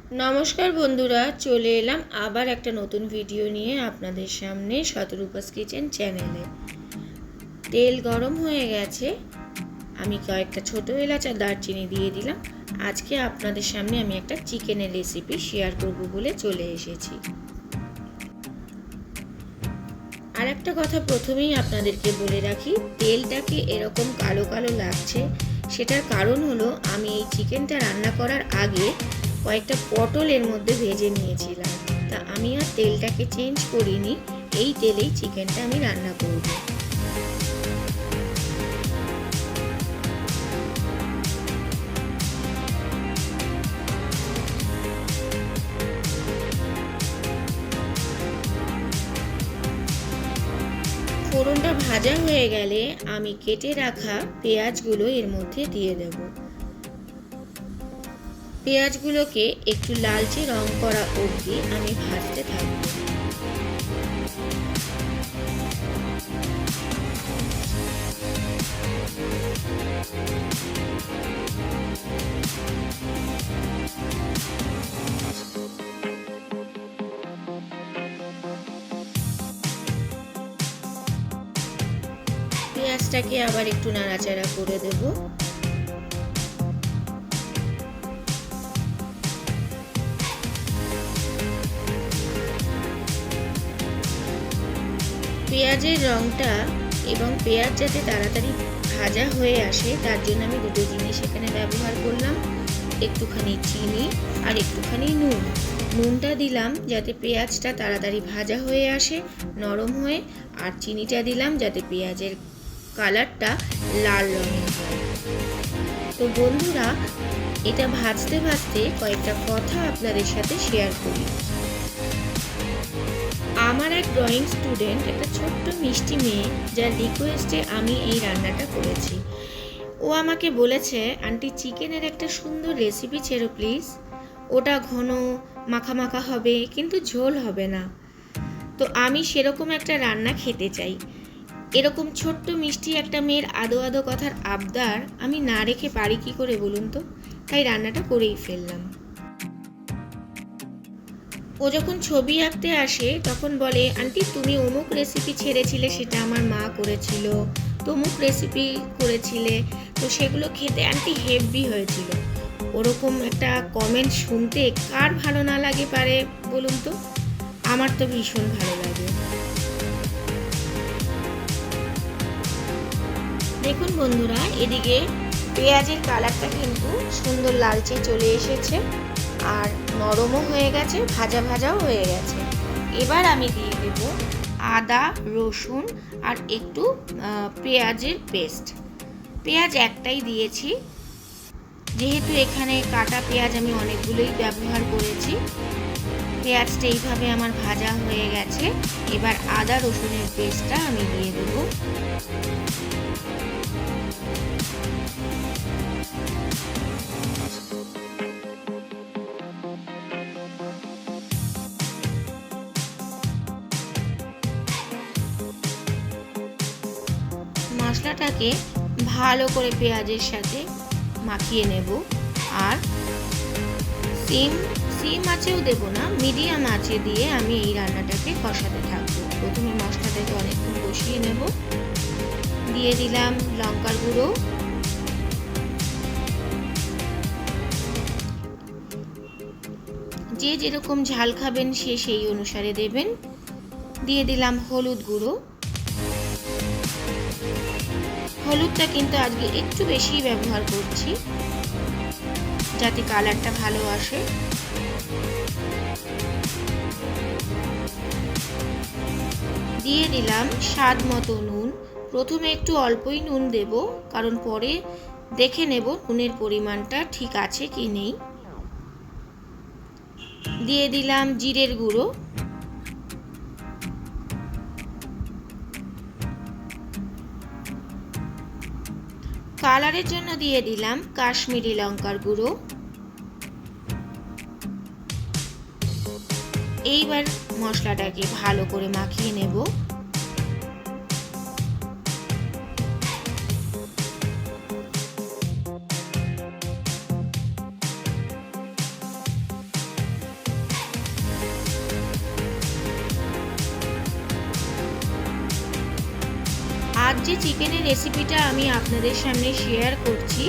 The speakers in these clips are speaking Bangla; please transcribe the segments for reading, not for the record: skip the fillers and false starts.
নমস্কার বন্ধুরা, চলে এলাম আবার একটা নতুন ভিডিও নিয়ে আপনাদের সামনে শতরূপাস কিচেন চ্যানেলে। তেল গরম হয়ে গেছে, আমি কয়েকটা ছোট এলাচ আর দারচিনি দিয়ে দিলাম। আজকে আপনাদের সামনে আমি একটা চিকেনের রেসিপি শেয়ার করব বলে চলে এসেছি। আর একটা কথা প্রথমেই আপনাদেরকে বলে রাখি, তেলটাকে এরকম কালো কালো লাগছে সেটার কারণ হলো আমি এই চিকেনটা রান্না করার আগে কয়েকটা পটল এর মধ্যে ভেজে নিয়েছিলাম। তা আমি আর তেলটাকে চেঞ্জ করিনি, এই তেলেই চিকেনটা আমি রান্না করব। ফোড়নটা ভাজা হয়ে গেলে আমি কেটে রাখা পেঁয়াজগুলো এর মধ্যে দিয়ে দেব। পেঁয়াজগুলোকে একটু লালচে রং করা অবধি আমি ভাজতে থাকব। পেঁয়াজটাকে আবার একটু নাড়াচাড়া করে দেব। পেঁয়াজের রংটা এবং পেঁয়াজ যাতে তাড়াতাড়ি ভাজা হয়ে আসে তার জন্য আমি দুটো জিনিস এখানে ব্যবহার করলাম, একটুখানি চিনি আর একটুখানি নুন। নুনটা দিলাম যাতে পেঁয়াজটা তাড়াতাড়ি ভাজা হয়ে আসে নরম হয়ে, আর চিনিটা দিলাম যাতে পেঁয়াজের কালারটা লাল রঙের হয়। তো বন্ধুরা, এটা ভাজতে ভাজতে কয়েকটা কথা আপনাদের সাথে শেয়ার করি। আমার এক ড্রয়িং স্টুডেন্ট, একটা ছোট্ট মিষ্টি মেয়ে, যার রিকোয়েস্টে আমি এই রান্নাটা করেছি। ও আমাকে বলেছে, আন্টি চিকেনের একটা সুন্দর রেসিপি ছেড়ো প্লিজ, ওটা ঘন মাখা মাখা হবে কিন্তু ঝোল হবে না। তো আমি সেরকম একটা রান্না খেতে চাই। এরকম ছোট্ট মিষ্টি একটা মেয়ের আদো আদো কথার আবদার আমি না রেখে পারি কি করে বলুন তো? তাই রান্নাটা করেই ফেললাম। ও যখন ছবি আঁকতে আসে তখন বলে, আন্টি তুমি অমুক রেসিপি ছেড়েছিলে, সেটা আমার মা করেছিল, তমুক রেসিপি করেছিলে, তো সেগুলো খেতে আন্টি হেভি হয়েছিল। ওরকম একটা কমেন্ট শুনতে কার ভালো না লাগে পারে বলুন তো? আমার তো ভীষণ ভালো লাগে। দেখুন বন্ধুরা, এদিকে পেঁয়াজের কালারটা কিন্তু সুন্দর লালচে চলে এসেছে আর নরমও হয়ে গেছে, ভাজা ভাজাও হয়ে গেছে। এবার আমি দিয়ে দেব আদা, রসুন আর একটু পেঁয়াজের পেস্ট। পেঁয়াজ একটাই দিয়েছি, যেহেতু এখানে কাটা পেঁয়াজ আমি অনেকগুলোই ব্যবহার করেছি। পেঁয়াজটা এইভাবে আমার ভাজা হয়ে গেছে। এবার আদা রসুনের পেস্টটা আমি দিয়ে দেবো। মশলাটাকে ভালো করে পেঁয়াজের সাথে মাখিয়ে নেব। আর সিম আঁচেও দেব না, মিডিয়াম আঁচে দিয়ে আমি এই রান্নাটাকে কষাতে থাকবো। প্রথমে মশলাটাকে অনেকক্ষণ কষিয়ে নেব। দিয়ে দিলাম লঙ্কার গুঁড়ো, যে যেরকম ঝাল খাবেন সে সেই অনুসারে দেবেন। দিয়ে দিলাম হলুদ গুঁড়ো। হলুদটা কিন্তু আজকে একটু বেশি ব্যবহার করছি যাতে কালারটা ভালো আসে। দিয়ে দিলাম স্বাদ মতো নুন। প্রথমে একটু অল্পই নুন দেব, কারণ পরে দেখে নেব নুনের পরিমাণটা ঠিক আছে কি নেই। দিয়ে দিলাম জিরের গুঁড়ো। কালারের জন্য দিয়ে দিলাম কাশ্মীরি লঙ্কার গুঁড়ো। এইবার মশলাটাকে ভালো করে মাখিয়ে নেব। যে চিকেনের রেসিপিটা আমি আপনাদের সামনে শেয়ার করছি,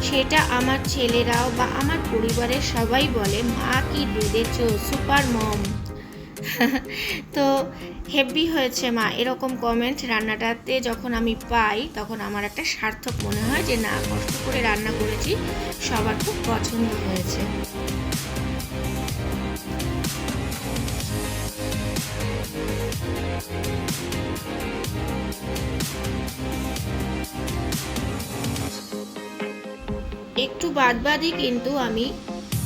সেটা আমার ছেলেরাও বা আমার পরিবারের সবাই বলে, মা কি রেঁধেছো, সুপার মম। তো হেভি হয়েছে মা, এরকম কমেন্ট রান্নাটাতে যখন আমি পাই তখন আমার একটা সার্থক মনে হয় যে না, কষ্ট করে রান্না করেছি, সবার খুব পছন্দ হয়েছে। একটু বাদবাদি কিন্তু আমি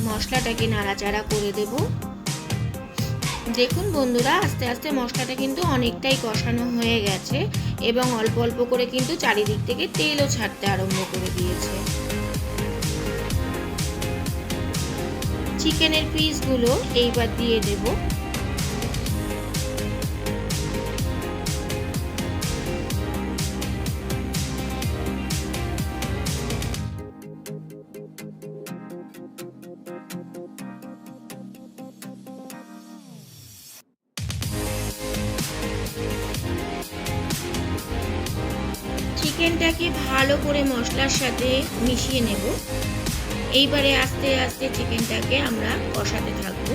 মশলাটাকে নাড়াচাড়া করে দেব। দেখুন বন্ধুরা, আস্তে আস্তে মশলাটা কিন্তু অনেকটাই কষানো হয়ে গেছে এবং অল্প অল্প করে কিন্তু চারিদিক থেকে তেলও ছাড়তে আরম্ভ করে দিয়েছে। চিকেনের পিসগুলো এইবার দিয়ে দেব। চিকেনটাকে ভালো করে মশলার সাথে মিশিয়ে নেব। এইবারে আস্তে আস্তে চিকেনটাকে আমরা কষাতে থাকবো।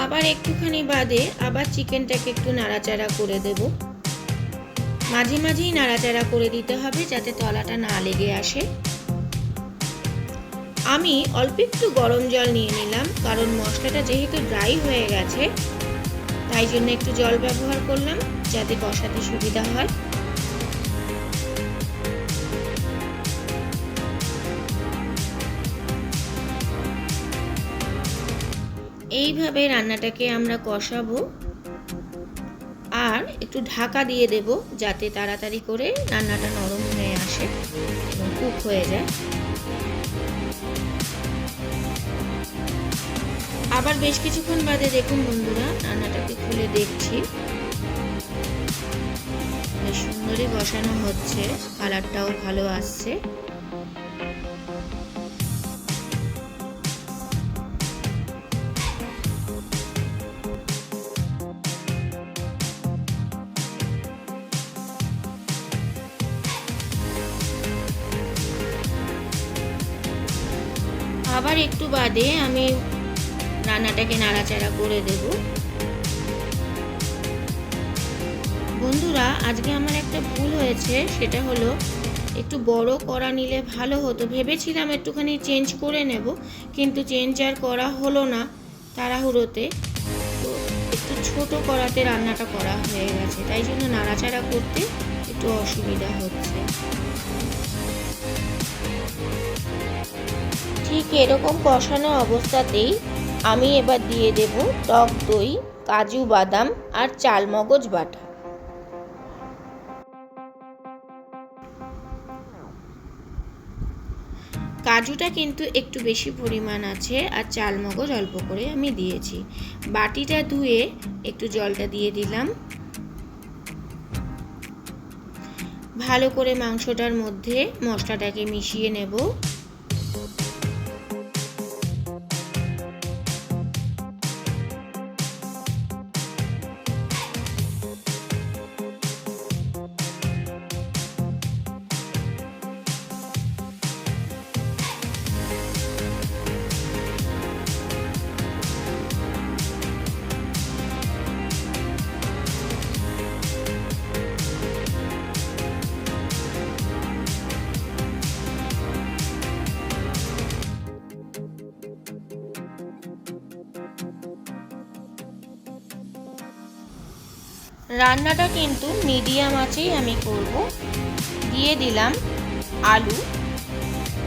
আবার একটুখানি বাদে আবার চিকেনটাকে একটু নাড়াচাড়া করে দেব। মাঝে মাঝেই নাড়াচাড়া করে দিতে হবে যাতে তলাটা না লেগে আসে। আমি অল্প একটু গরম জল নিয়ে নিলাম, কারণ মশলাটা যেহেতু ড্রাই হয়ে গেছে তাই জন্য একটু জল ব্যবহার করলাম যাতে কষাতে সুবিধা হয়। এইভাবে রান্নাটাকে আমরা কষাবো আর একটু ঢাকা দিয়ে দেব যাতে তাড়াতাড়ি করে রান্নাটা নরম হয়ে আসে এবং কুক হয়ে যায়। আবার বেশ কিছুক্ষণ বাদে দেখুন বন্ধুরা, রান্নাটাকে খুলে দেখছি, বেশ সুন্দরই কষানো হচ্ছে, কালারটাও ভালো আসছে। আবার একটু বাদে আমি রান্নাটাকে নাড়াচাড়া করে দেব। বন্ধুরা, আজকে আমার একটা ভুল হয়েছে, সেটা হলো একটু বড় কড়া নিলে ভালো হতো। ভেবেছিলাম একটুখানি চেঞ্জ করে নেব, কিন্তু চেঞ্জ আর করা হলো না তাড়াহুড়োতে। তো একটু ছোট কড়াতে রান্নাটা করা হয়ে গেছে, তাই জন্য নাড়াচাড়া করতে একটু অসুবিধা হচ্ছে। ঠিক এরকম কষানো অবস্থাতেই আমি এবার দিয়ে দেব টক দই, কাজু বাদাম আর চালমগজ বাটা। কাজুটা কিন্তু একটু বেশি পরিমাণ আছে আর চালমগজ অল্প করে আমি দিয়েছি। বাটিটা ধুয়ে একটু জলটা দিয়ে দিলাম। ভালো করে মাংসটার মধ্যে মশলাটাকে মিশিয়ে নেব। রান্নাটা কিন্তু মিডিয়াম আঁচেই আমি করব। দিয়ে দিলাম আলু।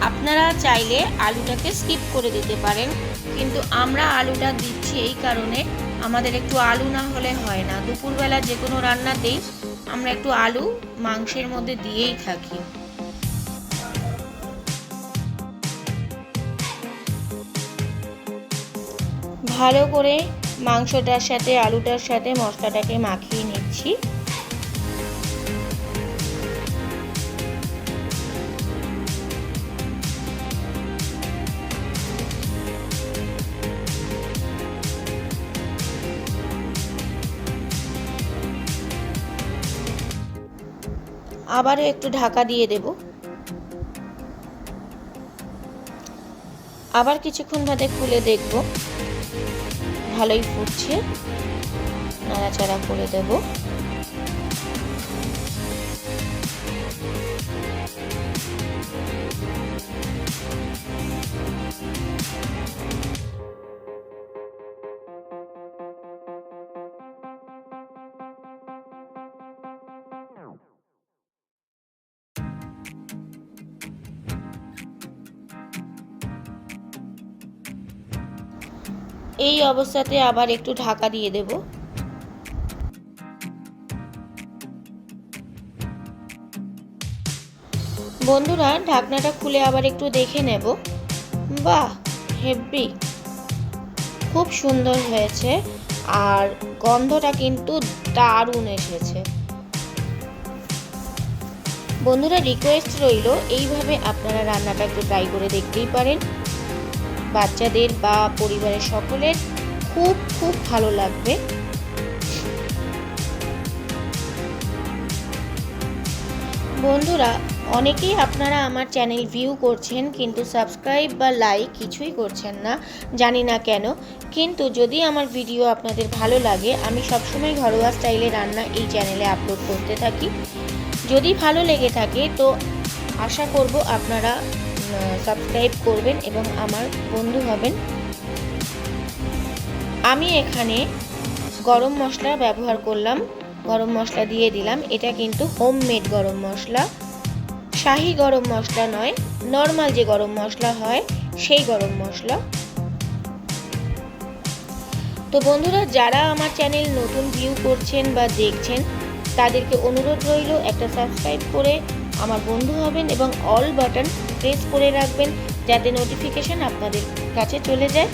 আপনারা চাইলে আলুটাকে স্কিপ করে দিতে পারেন, কিন্তু আমরা আলুটা দিচ্ছি এই কারণে, আমাদের একটু আলু না হলে হয় না। দুপুরবেলা যে কোনো রান্নাতেই আমরা একটু আলু মাংসের মধ্যে দিয়েই থাকি। ভালো করে মাংসটার সাথে আলুটার সাথে মশলাটাকে মাখিয়ে নিচ্ছি। আবারও একটু ঢাকা দিয়ে দেব। আবার কিছুক্ষণ বাদে খুলে দেখব, ভালোই ফুটছে, নাড়াচাড়া করে দেব। এই অবস্থাতে আবার একটু ঢাকা দিয়ে দেব। বন্ধুরা, ঢাকনাটা খুলে আবার একটু দেখে নেব। বাহ, হেভি, খুব সুন্দর হয়েছে আর গন্ধটা কিন্তু দারুণ এসেছে। বন্ধুরা, রিকোয়েস্ট রইল এইভাবে আপনারা রান্নাটা একটু ট্রাই করে দেখতেই পারেন। বাচ্চাদের বা পরিবারের সকলের খুব খুব ভালো লাগবে। বন্ধুরা, অনেকেই আপনারা আমার চ্যানেল ভিউ করছেন কিন্তু সাবস্ক্রাইব বা লাইক কিছুই করছেন না, জানি না কেন। কিন্তু যদি আমার ভিডিও আপনাদের ভালো লাগে, আমি সবসময় ঘরোয়া স্টাইলে রান্না এই চ্যানেলে আপলোড করতে থাকি। যদি ভালো লেগে থাকে তো আশা করব আপনারা সাবস্ক্রাইব করবেন এবং আমার বন্ধু হবেন। আমি এখানে গরম মশলা ব্যবহার করলাম, গরম মশলা দিয়ে দিলাম। এটা কিন্তু হোমমেড গরম মশলা, শাহি গরম মশলা নয়, নর্মাল যে গরম মশলা হয় সেই গরম মশলা। তো বন্ধুরা, যারা আমার চ্যানেল নতুন ভিউ করছেন বা দেখছেন তাদেরকে অনুরোধ রইল একটা সাবস্ক্রাইব করে আমার বন্ধু হবেন এবং অল বাটন প্রেস করে রাখবেন যাতে নোটিফিকেশন আপনাদের কাছে চলে যায়।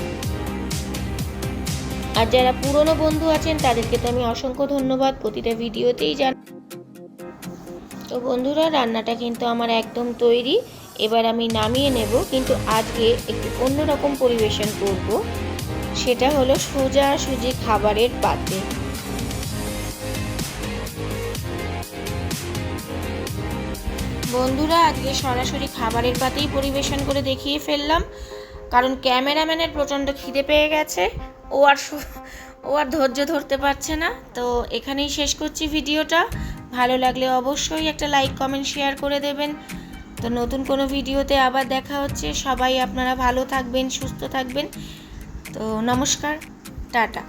আর যারা পুরনো বন্ধু আছেন তাদেরকে তো আমি অসংখ্য ধন্যবাদ, প্রতিটা ভিডিওতেই তো বন্ধুরা, রান্নাটা কিন্তু আমার একদম তৈরি। এবার আমি নামিয়ে নেব, কিন্তু আজকে একটু অন্যরকম পরিবেশন করব, সেটা হলো সোজাসুজি খাবারের পাতে। বন্ধুরা, আজকে সরাসরি খাবারের পাতেই পরিবেশন করে দেখিয়ে ফেললাম, কারণ ক্যামেরাম্যানের প্রচণ্ড খিদে পেয়ে গেছে, ও আর ধৈর্য ধরতে পারছে না। তো এখানেই শেষ করছি ভিডিওটা। ভালো লাগলে অবশ্যই একটা লাইক কমেন্ট শেয়ার করে দেবেন। তো নতুন কোনো ভিডিওতে আবার দেখা হচ্ছে। সবাই আপনারা ভালো থাকবেন, সুস্থ থাকবেন। তো নমস্কার, টাটা।